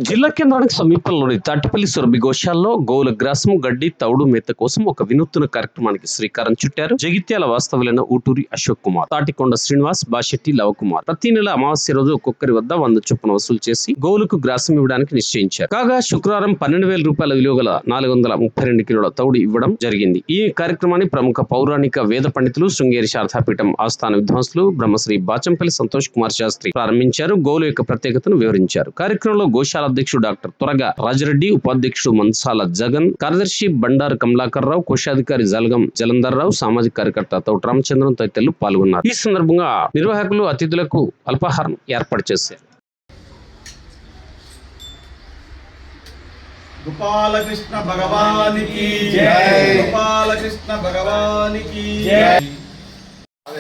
జిల్లా కేంద్రానికి సమీపంలోని తాటిపల్లి సురభి గోశాలలో గోవుల గ్రాసం, గడ్డి, తౌడు మేత కోసం ఒక వినూత్న కార్యక్రమానికి శ్రీకారం చుట్టారు జగిత్యాల వాస్తవులైన ఊటూరి అశోక్ కుమార్, తాటికొండ శ్రీనివాస్, బాషెట్టి లవకుమార్. ప్రతి నెల అమావాస్య రోజు ఒక్కొక్కరి వద్ద 100 చొప్పున వసూలు చేసి గోవులకు గ్రాసం ఇవ్వడానికి నిశ్చయించారు. కాగా శుక్రవారం 12,000 రూపాయల విలువ గల 432 కిలోల తౌడు ఇవ్వడం జరిగింది. ఈ కార్యక్రమాన్ని ప్రముఖ పౌరాణిక వేద పండితులు, శృంగేరి శారదాపీఠం ఆస్థాన విద్వాంసులు బ్రహ్మశ్రీ బాచంపల్లి సంతోష్ కుమార్ శాస్త్రి ప్రారంభించారు. గోవుల యొక్క ప్రత్యేకతను వివరించారు. కార్యక్రమంలో గోశాల అధ్యక్షుడు డాక్టర్ త్వరగా రాజరెడ్డి, ఉపాధ్యక్షుడు మంసాల జగన్, కార్యదర్శి బండారు కమలాకర్ రావు, కోశాధికారి జలగం జలంధర్ రావు, సామాజిక కార్యకర్త తౌట రామచంద్రన్ తదితరులు పాల్గొన్నారు. ఈ సందర్భంగా నిర్వాహకులు అతిథులకు అల్పాహారం ఏర్పాటు చేశారు. గోపాలకృష్ణ భగవానికి జై. గోపాలకృష్ణ భగవానికి జై.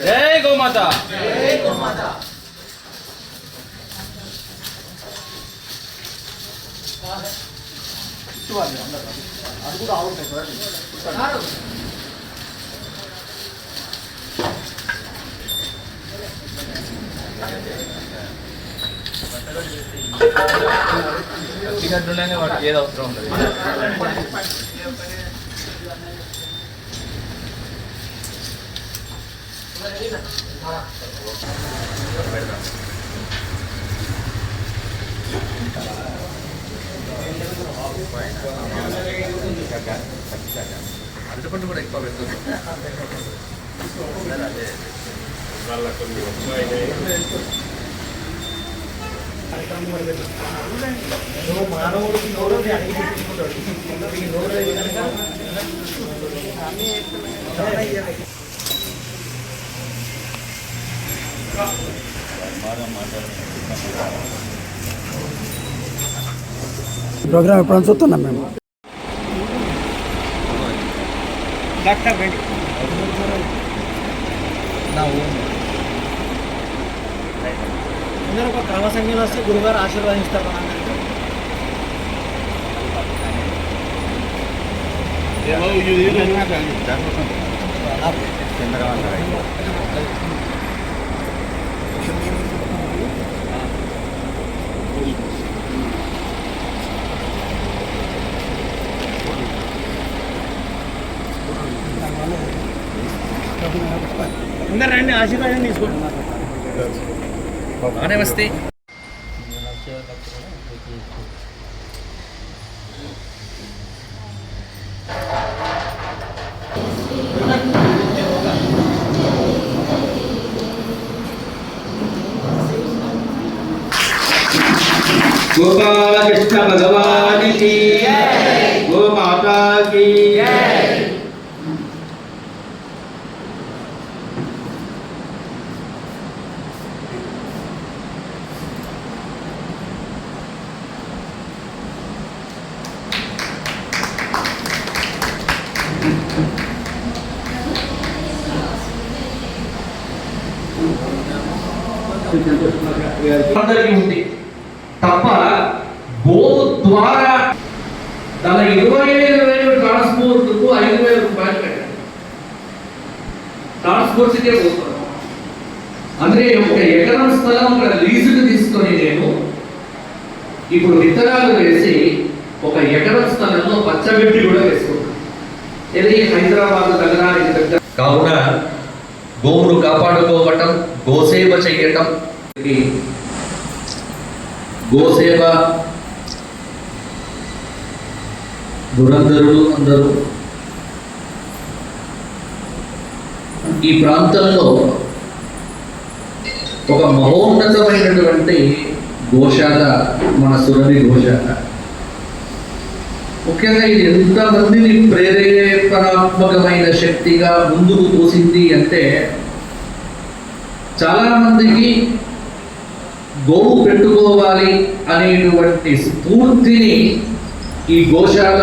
జై గోమాత. జై గోమాత. అది కూడా ఆవుతాయి సార్. వాటికి ఏది అవసరం ఉండదు. అరటిపండు కూడా ఎక్కువ పెడుతుంది. ప్రోగ్రామ్ ఎప్పుడు చూస్తున్నాం మేము. అందరూ ఒక క్రమ సంఖ్యలో వస్తే గురుగారు ఆశీర్వాదిస్తారు. అందరు రండి, ఆశీర్వాదం తీసుకోండి. నమస్తే. గోపాలకృష్ణ భగవానికి గోమాతాకి అందరికీ ఉంది తప్ప గోవు ద్వారా తన 25,000 ట్రాన్స్పోర్ట్ కు 5,000 రూపాయలు పెట్టాలి. ట్రాన్స్పోర్ట్కే పోతాను. అందుకే ఒక ఎకరం స్థలం ఒక లీజుకు తీసుకొని నేను ఇప్పుడు విత్తనాలు వేసి ఒక ఎకరం స్థలంలో పచ్చగడ్డి కూడా వేసుకుంటాను. ఇది హైదరాబాద్ నగరానికి దగ్గర కావున గోవును కాపాడుకోవటం, గోసేవ చేయటం, గోసేవ దురంధరులు అందరూ ఈ ప్రాంతంలో ఒక మహోన్నతమైనటువంటి గోశాల మన సురభి గోశాల. ముఖ్యంగా ఇది ఎంతమందిని ప్రేరేపణాత్మకమైన శక్తిగా ముందుకు తోసింది అంటే, చాలా మందికి గోవు పెట్టుకోవాలి అనేటువంటి స్ఫూర్తిని ఈ గోశాల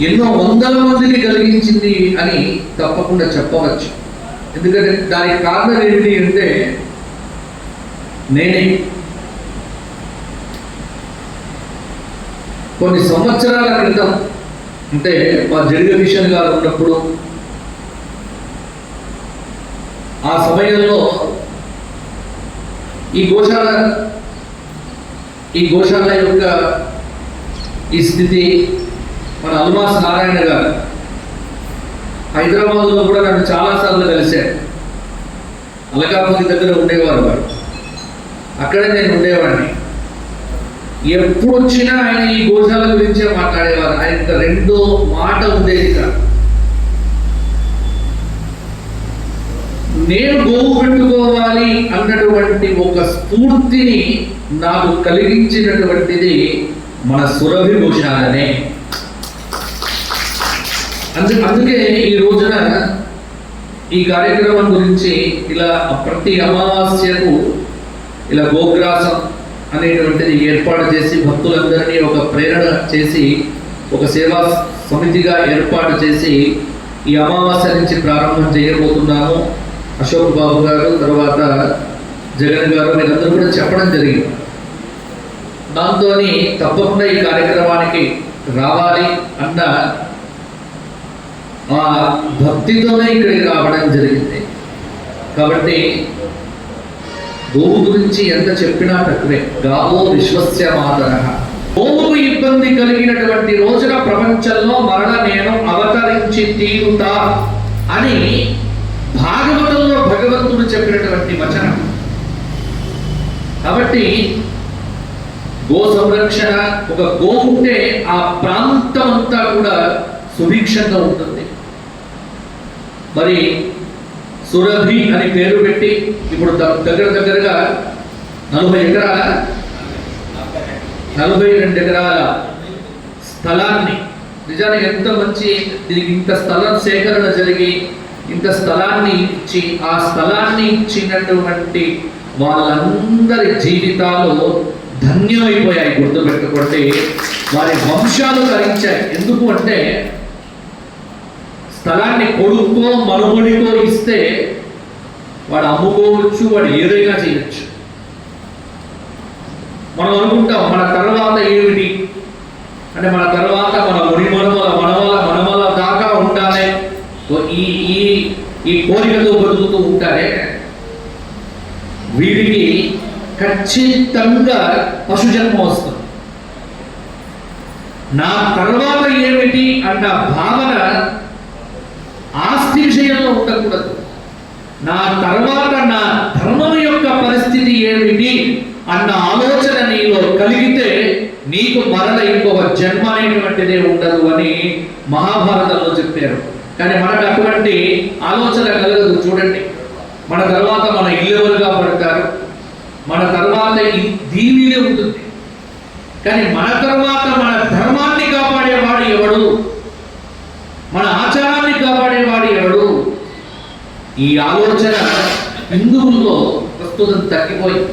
ఎన్నో వందల మందికి కలిగించింది అని తప్పకుండా చెప్పవచ్చు. ఎందుకంటే దానికి కారణం ఏమిటి అంటే, నేనే కొన్ని సంవత్సరాల క్రితం, అంటే మా జగదీశన్ గారు ఉన్నప్పుడు, ఆ సమయంలో ఈ గోశాల ఈ గోశాల యొక్క ఈ స్థితి మన అల్మాస్ నారాయణ గారు హైదరాబాద్లో కూడా నన్ను చాలాసార్లు కలిశారు. అలకాపురి దగ్గర ఉండేవారు వారు, అక్కడే నేను ఉండేవాడిని. ఎప్పుడు వచ్చినా ఆయన ఈ గోశాల గురించే మాట్లాడేవారు. ఆయన రెండో మాట ఉండేది కాదు. నేను గోవు పెట్టుకోవాలి అన్నటువంటి ఒక స్ఫూర్తిని నాకు కలిగించినటువంటిది మన సురభి గోశాలనే. అందుకే ఈ రోజున ఈ కార్యక్రమం గురించి ఇలా ప్రతి అమావాస్యకు ఇలా గోగ్రాసం అనేటువంటిది ఏర్పాటు చేసి భక్తులందరినీ ఒక ప్రేరణ చేసి ఒక సేవా సమితిగా ఏర్పాటు చేసి ఈ అమావాస్య నుంచి ప్రారంభం చేయబోతున్నాము. అశోక్ బాబు గారు, తర్వాత జగన్ గారు మీరందరూ కూడా చెప్పడం జరిగింది. దాంతో తప్పకుండా ఈ కార్యక్రమానికి రావాలి అన్న ఆ భక్తితోనే ఇక్కడికి రావడం జరిగింది. కాబట్టి గోవు గురించి ఎంత చెప్పినా తక్కువే. గావో విశ్వస్య మాతరః. గోవుకు ఇబ్బంది కలిగినటువంటి రోజున ప్రపంచంలో మరణ నేను అవతరించి తీరుతా అని భాగవతంలో భగవంతుడు చెప్పినటువంటి వచనం. కాబట్టి గో సంరక్షణ, ఒక గో ఉంటే ఆ ప్రాంతం అంతా కూడా సుభిక్షంగా ఉంటుంది. మరి సురభి అని పేరు పెట్టి ఇప్పుడు దగ్గరగా 42 ఎకరాల స్థలాన్ని, నిజానికి ఎంత మంచి, దీనికి ఇంత స్థలం సేకరణ జరిగి ఇంత స్థలాన్ని ఇచ్చి ఆ స్థలాన్ని ఇచ్చినటువంటి వాళ్ళందరి జీవితాలు ధన్యమైపోయాయి. గుర్తుపెట్టుకుంటే వారి వంశాలు తరించాయి. ఎందుకు అంటే స్థలాన్ని కొడుకో మనుమడికో ఇస్తే వాడు అమ్ముకోవచ్చు, వాడు ఏదైనా చేయొచ్చు. మనం అనుకుంటాం మన తర్వాత ఏమిటి అంటే, మన తర్వాత మన మనమల దాకా ఉండాలి, ఈ కోరికతో బతుకుతూ ఉంటారే. వీడికి ఖచ్చితంగా పశుజన్మ వస్తుంది. నా తర్వాత ఏమిటి అన్న భావన ఆస్తి విషయంలో ఉండకూడదు. నా తర్వాత నా ధర్మం యొక్క పరిస్థితి ఏమిటి అన్న ఆలోచన నీలో కలిగితే నీకు మరల ఇంకొక జన్మ అనేటువంటిదే ఉండదు అని మహాభారతంలో చెప్పారు. కానీ మనకు అటువంటి ఆలోచన కలగదు. చూడండి, మన తర్వాత మన ఇల్లెవరుగా పడతారు, మన తర్వాత దీనినే ఉంటుంది. కానీ మన తర్వాత మన ధర్మాన్ని కాపాడేవాడు ఎవడు, మన ఆచారాన్ని కాపాడేవాడు ఎవడు? ఈ ఆలోచన హిందువుల్లో ప్రస్తుతం తగ్గిపోయింది.